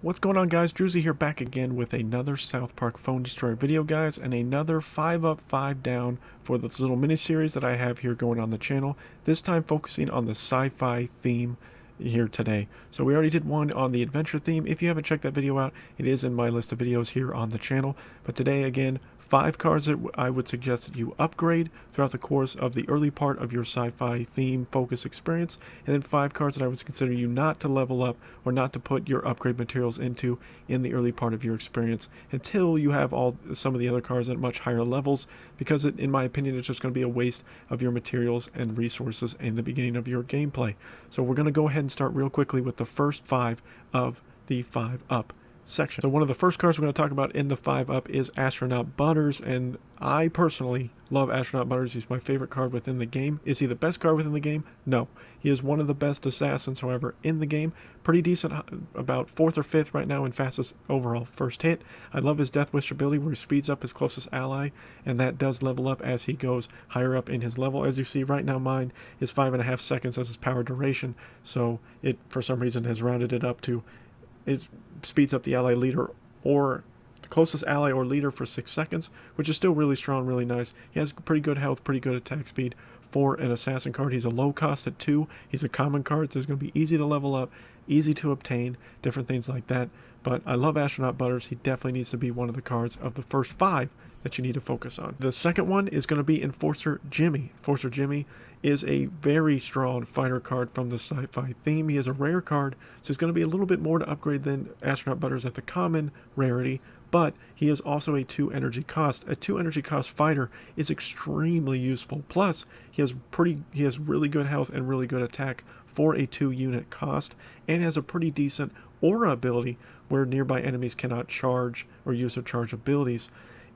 What's going on, guys? Drewzy here, back again with another South Park Phone Destroyer video, guys, and another 5 up, 5 down for this little mini-series that I have here going on the channel, this time focusing on the sci-fi theme here today. So we already did one on the adventure theme. If you haven't checked that video out, it is in my list of videos here on the channel. But today, again, 5 cards that I would suggest that you upgrade throughout the course of the early part of your sci-fi theme focus experience, and then 5 cards that I would consider you not to level up or not to put your upgrade materials into in the early part of your experience until you have some of the other cards at much higher levels, because in my opinion, it's just going to be a waste of your materials and resources in the beginning of your gameplay. So we're going to go ahead and start real quickly with the first 5 of the 5 up section. So one of the first cards we're going to talk about in the 5 up is Astronaut Butters, and I personally love Astronaut Butters. He's my favorite card within the game. Is he the best card within the game? No. He is one of the best assassins, however, in the game. Pretty decent, about 4th or 5th right now in fastest overall first hit. I love his Death Wish ability where he speeds up his closest ally, and that does level up as he goes higher up in his level. As you see right now, mine is 5.5 seconds as his power duration, so it for some reason has rounded it up to it speeds up the ally leader or the closest ally or leader for 6 seconds, which is still really strong, really nice. He has pretty good health, pretty good attack speed for an assassin card. He's a low cost at 2. He's a common card, so it's going to be easy to level up, easy to obtain, different things like that. But I love Astronaut Butters. He definitely needs to be one of the cards of the first 5 that you need to focus on. The second one is going to be Enforcer Jimmy. Enforcer Jimmy is a very strong fighter card from the sci-fi theme. He is a rare card, so it's going to be a little bit more to upgrade than Astronaut Butters at the common rarity, but he is also a 2 energy cost. A 2 energy cost fighter is extremely useful. Plus, he has really good health and really good attack for a 2 unit cost, and has a pretty decent aura ability where nearby enemies cannot charge or use their charge abilities.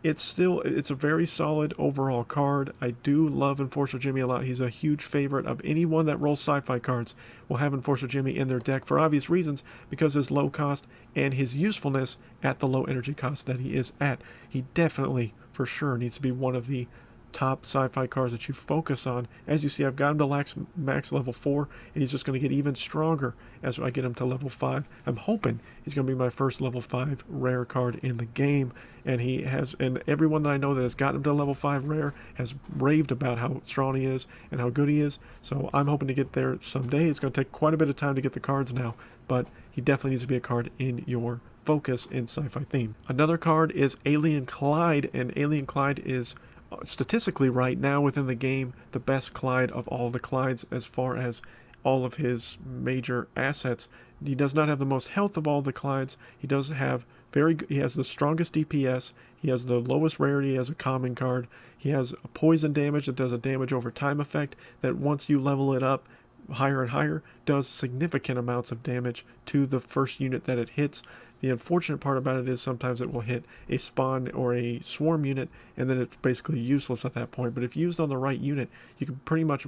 It's a very solid overall card. I do love Enforcer Jimmy a lot. He's a huge favorite of anyone that rolls sci-fi cards will have Enforcer Jimmy in their deck for obvious reasons, because his low cost and his usefulness at the low energy cost that he is at. He definitely, for sure, needs to be one of the top sci-fi cards that you focus on. As you see, I've got him to max level 4, and he's just going to get even stronger as I get him to level 5. I'm hoping he's going to be my first level 5 rare card in the game, and everyone that I know that has gotten him to level 5 rare has raved about how strong he is and how good he is. So I'm hoping to get there someday. It's going to take quite a bit of time to get the cards now, but he definitely needs to be a card in your focus in sci-fi theme. Another card is Alien Clyde, and Alien Clyde is statistically right now within the game the best Clyde of all the Clydes as far as all of his major assets. He does not have the most health of all the Clydes. He does have he has the strongest DPS. He has the lowest rarity as a common card. He has a poison damage that does a damage over time effect that once you level it up higher and higher does significant amounts of damage to the first unit that it hits. The unfortunate part about it is sometimes it will hit a spawn or a swarm unit, and then it's basically useless at that point. But if used on the right unit, you can pretty much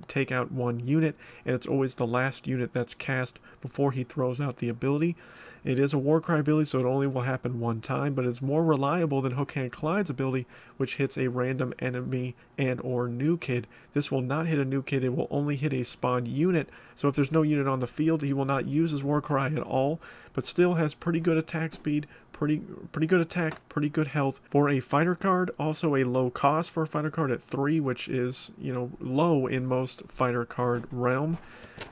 take out one unit, and it's always the last unit that's cast before he throws out the ability. It is a Warcry ability, so it only will happen one time, but it's more reliable than Hookhand Clyde's ability, which hits a random enemy and or new kid. This will not hit a new kid, it will only hit a spawn unit, so if there's no unit on the field, he will not use his Warcry at all, but still has pretty good attack speed, pretty good attack, pretty good health for a fighter card. Also a low cost for a fighter card at 3, which is, low in most fighter card realm.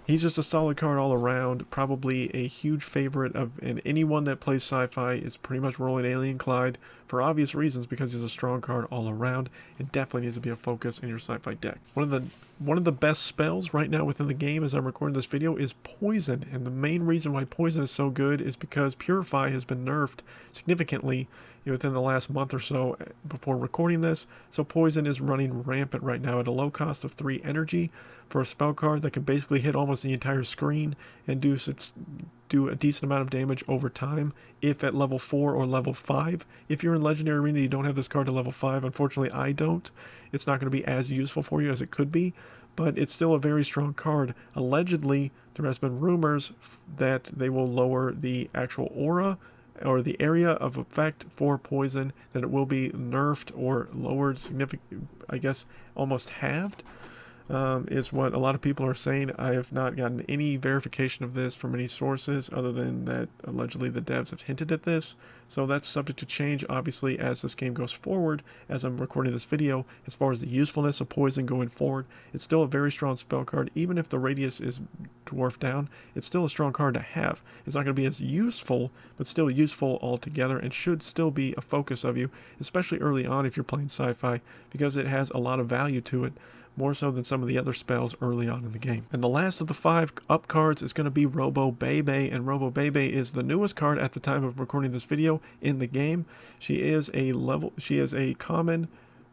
He's just a solid card all around, probably a huge favorite and anyone that plays sci-fi is pretty much rolling Alien Clyde for obvious reasons, because he's a strong card all around and definitely needs to be a focus in your sci-fi deck. One of the best spells right now within the game as I'm recording this video is Poison, and the main reason why Poison is so good is because Purify has been nerfed significantly within the last month or so before recording this, so Poison is running rampant right now at a low cost of 3 energy for a spell card that can basically hit almost the entire screen and do a decent amount of damage over time if at level 4 or level 5. If you're in Legendary Arena, you don't have this card to level 5. Unfortunately, I don't. It's not going to be as useful for you as it could be, but it's still a very strong card. Allegedly, there has been rumors that they will lower the actual aura or the area of effect for Poison, that it will be nerfed or lowered significantly, I guess almost halved. is what a lot of people are saying. I have not gotten any verification of this from any sources other than that allegedly the devs have hinted at this. So that's subject to change, obviously, as this game goes forward. As I'm recording this video, as far as the usefulness of poison going forward, it's still a very strong spell card. Even if the radius is dwarfed down, it's still a strong card to have. It's not going to be as useful, but still useful altogether, and should still be a focus of you, especially early on if you're playing sci-fi, because it has a lot of value to it, more so than some of the other spells early on in the game. And the last of the 5 up cards is going to be Robo Baby, and Robo Baby is the newest card at the time of recording this video in the game. She is a common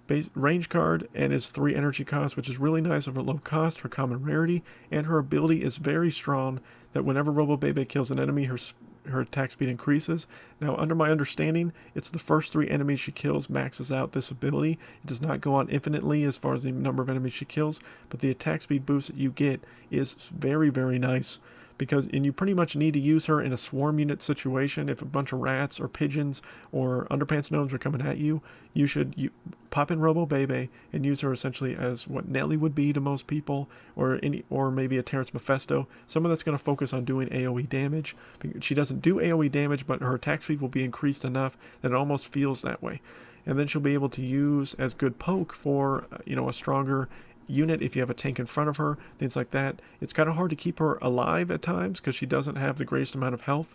base range card and is 3 energy cost, which is really nice of her low cost, her common rarity, and her ability is very strong that whenever Robo Baby kills an enemy, her attack speed increases. Now, under my understanding, it's the first 3 enemies she kills maxes out this ability. It does not go on infinitely as far as the number of enemies she kills, but the attack speed boost that you get is very, very nice. And you pretty much need to use her in a swarm unit situation. If a bunch of rats or pigeons or underpants gnomes are coming at you, you should pop in Robo Baby and use her essentially as what Nelly would be to most people, or maybe a Terrence Mephisto, someone that's going to focus on doing AoE damage. She doesn't do AoE damage, but her attack speed will be increased enough that it almost feels that way. And then she'll be able to use as good poke for a stronger unit if you have a tank in front of her, things like that. It's kind of hard to keep her alive at times because she doesn't have the greatest amount of health,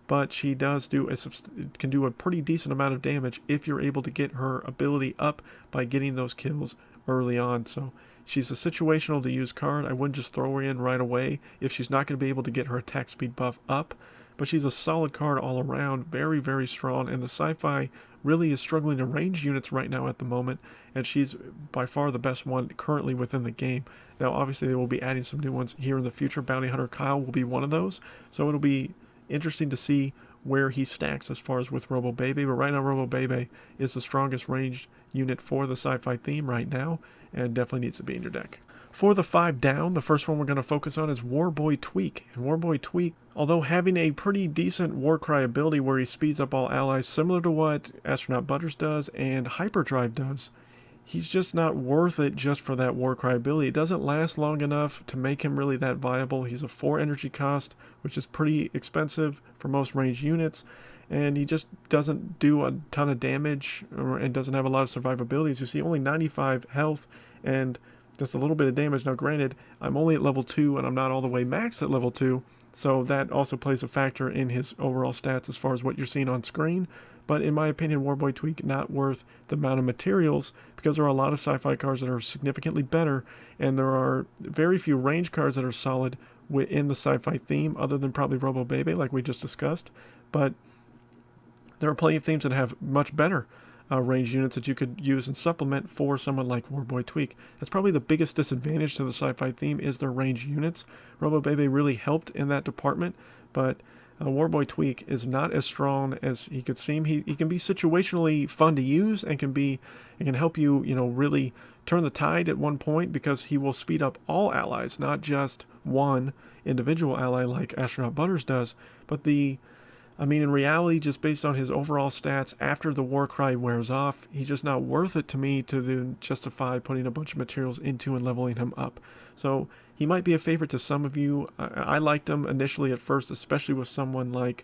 but she does can do a pretty decent amount of damage if you're able to get her ability up by getting those kills early on. So she's a situational to use card. I wouldn't just throw her in right away if she's not going to be able to get her attack speed buff up, but she's a solid card all around, very, very strong, and the sci-fi really is struggling to range units right now at the moment, and she's by far the best one currently within the game. Now, obviously, they will be adding some new ones here in the future. Bounty Hunter Kyle will be one of those, so it'll be interesting to see where he stacks as far as with Robo Baby, but right now Robo Baby is the strongest ranged unit for the sci-fi theme right now, and definitely needs to be in your deck. For the 5 down, the first one we're going to focus on is Warboy Tweak. And Warboy Tweak, although having a pretty decent Warcry ability where he speeds up all allies, similar to what Astronaut Butters does and Hyperdrive does, he's just not worth it just for that Warcry ability. It doesn't last long enough to make him really that viable. He's a 4 energy cost, which is pretty expensive for most ranged units, and he just doesn't do a ton of damage and doesn't have a lot of survivability. As you see, only 95 health and just a little bit of damage. Now, granted, I'm only at level 2 and I'm not all the way maxed at level 2, so that also plays a factor in his overall stats as far as what you're seeing on screen. But in my opinion, Warboy Tweak not worth the amount of materials, because there are a lot of sci-fi cards that are significantly better, and there are very few range cards that are solid within the sci-fi theme, other than probably Robo Baby, like we just discussed. But there are plenty of themes that have much better range units that you could use and supplement for someone like Warboy Tweak. That's probably the biggest disadvantage to the sci-fi theme, is their range units. Robo Baby really helped in that department, but Warboy Tweak is not as strong as he could seem. He can be situationally fun to use and can help you, really turn the tide at one point, because he will speed up all allies, not just one individual ally like Astronaut Butters does, but in reality, just based on his overall stats, after the Warcry wears off, he's just not worth it to me to justify putting a bunch of materials into and leveling him up. So he might be a favorite to some of you. I liked him initially at first, especially with someone like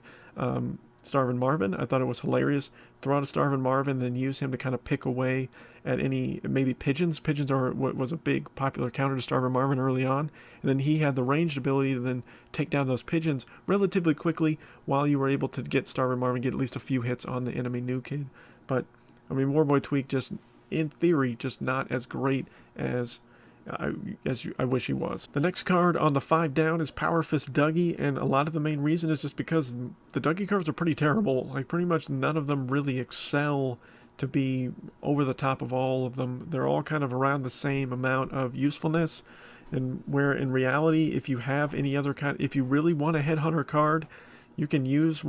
Starvin Marvin. I thought it was hilarious. Throw out a Starvin Marvin, then use him to kind of pick away at any, maybe pigeons. Pigeons are what was a big popular counter to Starvin Marvin early on. And then he had the ranged ability to then take down those pigeons relatively quickly, while you were able to get Starvin Marvin, get at least a few hits on the enemy new kid. But, Warboy Tweak just, in theory, just not as great as I wish he was. The next card on the 5 down is Power Fist Dougie, and a lot of the main reason is just because the Dougie cards are pretty terrible. Like, pretty much none of them really excel to be over the top of all of them. They're all kind of around the same amount of usefulness, and where in reality, if you have any other kind, if you really want a Headhunter card, you can use,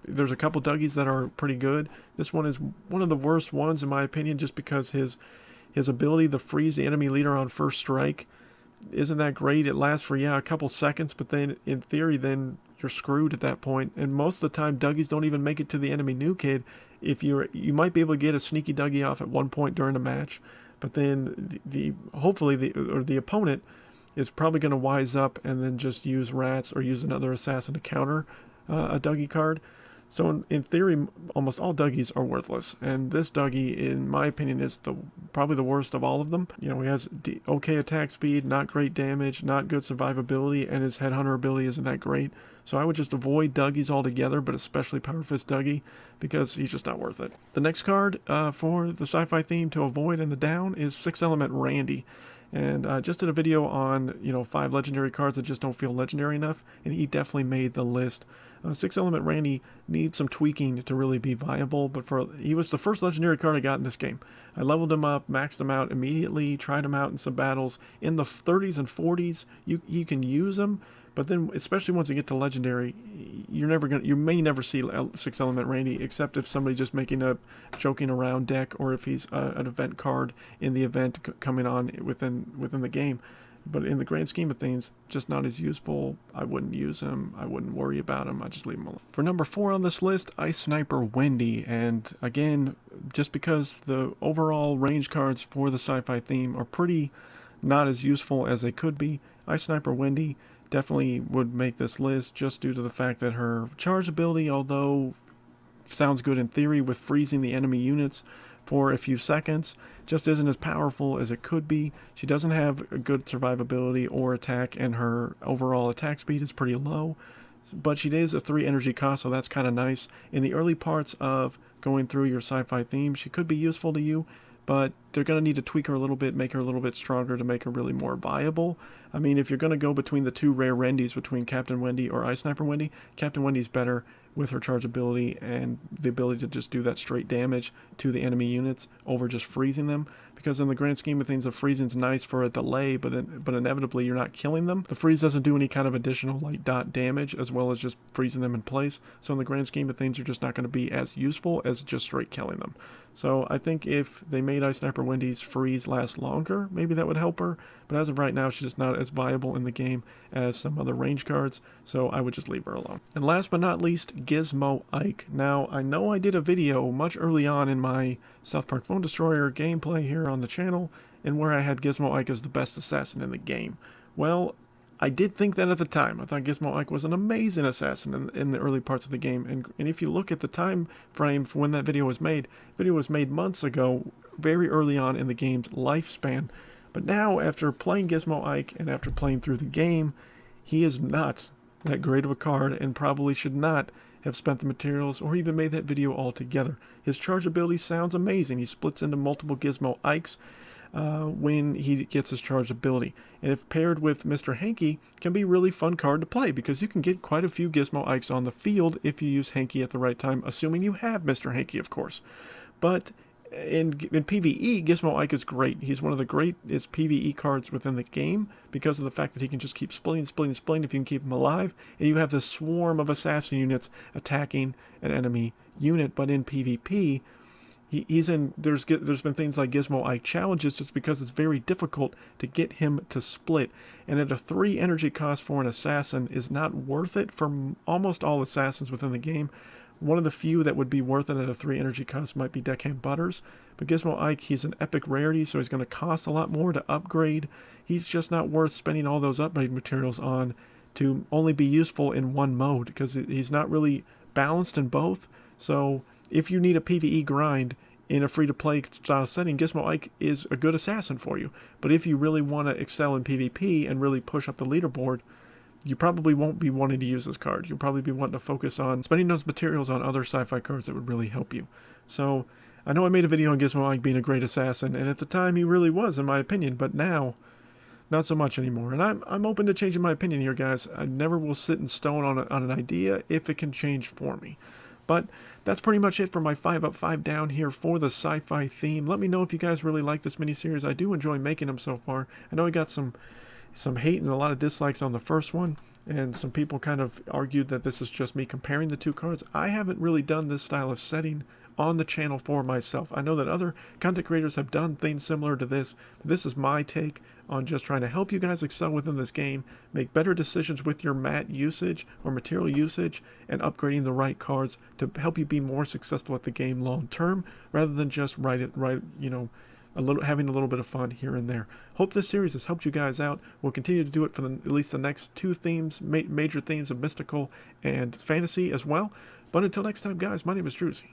there's a couple Dougies that are pretty good. This one is one of the worst ones in my opinion, just because his ability to freeze the enemy leader on first strike isn't that great. It lasts for, a couple seconds, but then in theory, then you're screwed at that point. And most of the time, Dougies don't even make it to the enemy new kid. You might be able to get a sneaky Dougie off at one point during a match, but then hopefully the opponent is probably going to wise up and then just use rats or use another assassin to counter a Dougie card. So in theory, almost all Dougies are worthless, and this Dougie, in my opinion, is probably the worst of all of them. You know, he has okay attack speed, not great damage, not good survivability, and his Headhunter ability isn't that great. So I would just avoid Dougies altogether, but especially Power Fist Dougie, because he's just not worth it. The next card for the sci-fi theme to avoid in the down is 6 Element Randy. And I just did a video on, 5 legendary cards that just don't feel legendary enough, and he definitely made the list. 6 Element Randy needs some tweaking to really be viable, but he was the first legendary card I got in this game. I leveled him up, maxed him out immediately, tried him out in some battles. In the 30s and 40s, you can use him, but then, especially once you get to legendary, you may never see 6 Element Randy, except if somebody's just making a joking around deck, or if he's an event card in the event coming on within the game. But in the grand scheme of things, just not as useful. I wouldn't use him. I wouldn't worry about him. I'd just leave him alone. For number 4 on this list, Sniper Wendy. And again, just because the overall range cards for the sci-fi theme are pretty not as useful as they could be, Sniper Wendy definitely would make this list just due to the fact that her charge ability, although sounds good in theory with freezing the enemy units for a few seconds, just isn't as powerful as it could be. She doesn't have a good survivability or attack, and her overall attack speed is pretty low. But she is a 3 energy cost, so that's kind of nice. In the early parts of going through your sci-fi theme, she could be useful to you, but they're going to need to tweak her a little bit, make her a little bit stronger to make her really more viable. I mean, if you're going to go between the 2 rare Wendys, between Captain Wendy or Sniper Wendy, Captain Wendy's better with her charge ability and the ability to just do that straight damage to the enemy units over just freezing them. Because in the grand scheme of things, the freezing's nice for a delay, but inevitably you're not killing them. The freeze doesn't do any kind of additional like dot damage, as well as just freezing them in place. So in the grand scheme of things, you're just not going to be as useful as just straight killing them. So I think if they made Sniper Wendy's freeze last longer, maybe that would help her. But as of right now, she's just not as viable in the game as some other range cards, so I would just leave her alone. And last but not least, Gizmo Ike. Now, I know I did a video much early on in my South Park Phone Destroyer gameplay here on the channel, and where I had Gizmo Ike as the best assassin in the game. Well, I did think that at the time. I thought Gizmo Ike was an amazing assassin in the early parts of the game. And if you look at the time frame for when that video was made months ago, very early on in the game's lifespan. But now, after playing Gizmo Ike and after playing through the game, he is not that great of a card and probably should not have spent the materials or even made that video altogether. His charge ability sounds amazing. He splits into multiple Gizmo Ikes when he gets his charge ability. And if paired with Mr. Hanky, can be a really fun card to play because you can get quite a few Gizmo Ikes on the field if you use Hanky at the right time, assuming you have Mr. Hanky, of course. But in PvE, Gizmo Ike is great. He's one of the greatest PvE cards within the game because of the fact that he can just keep splitting if you can keep him alive, and you have this swarm of assassin units attacking an enemy unit. But in PvP, there's been things like Gizmo Ike challenges just because it's very difficult to get him to split, and at a 3 energy cost for an assassin is not worth it for almost all assassins within the game. One of the few that would be worth it at a 3 energy cost might be Deckhand Butters, but Gizmo Ike, he's an epic rarity, so he's going to cost a lot more to upgrade. He's just not worth spending all those upgrade materials on to only be useful in one mode, because he's not really balanced in both. So if you need a PvE grind in a free-to-play style setting, Gizmo Ike is a good assassin for you. But if you really want to excel in PvP and really push up the leaderboard, you probably won't be wanting to use this card. You'll probably be wanting to focus on spending those materials on other sci-fi cards that would really help you. So, I know I made a video on Gizmo Ike being a great assassin, and at the time he really was, in my opinion, but now, not so much anymore. And I'm open to changing my opinion here, guys. I never will sit in stone on an idea if it can change for me. But that's pretty much it for my 5 up, 5 down here for the sci-fi theme. Let me know if you guys really like this miniseries. I do enjoy making them so far. I know I got some hate and a lot of dislikes on the first one, and some people kind of argued that this is just me comparing the 2 cards. I haven't really done this style of setting on the channel for myself. I know that other content creators have done things similar to this, but this is my take on just trying to help you guys excel within this game, make better decisions with your mat usage or material usage, and upgrading the right cards to help you be more successful at the game long term, rather than just having a little bit of fun here and there. Hope this series has helped you guys out. We'll continue to do it for at least the next 2 themes, major themes of mystical and fantasy as well. But until next time, guys, my name is Drewzy.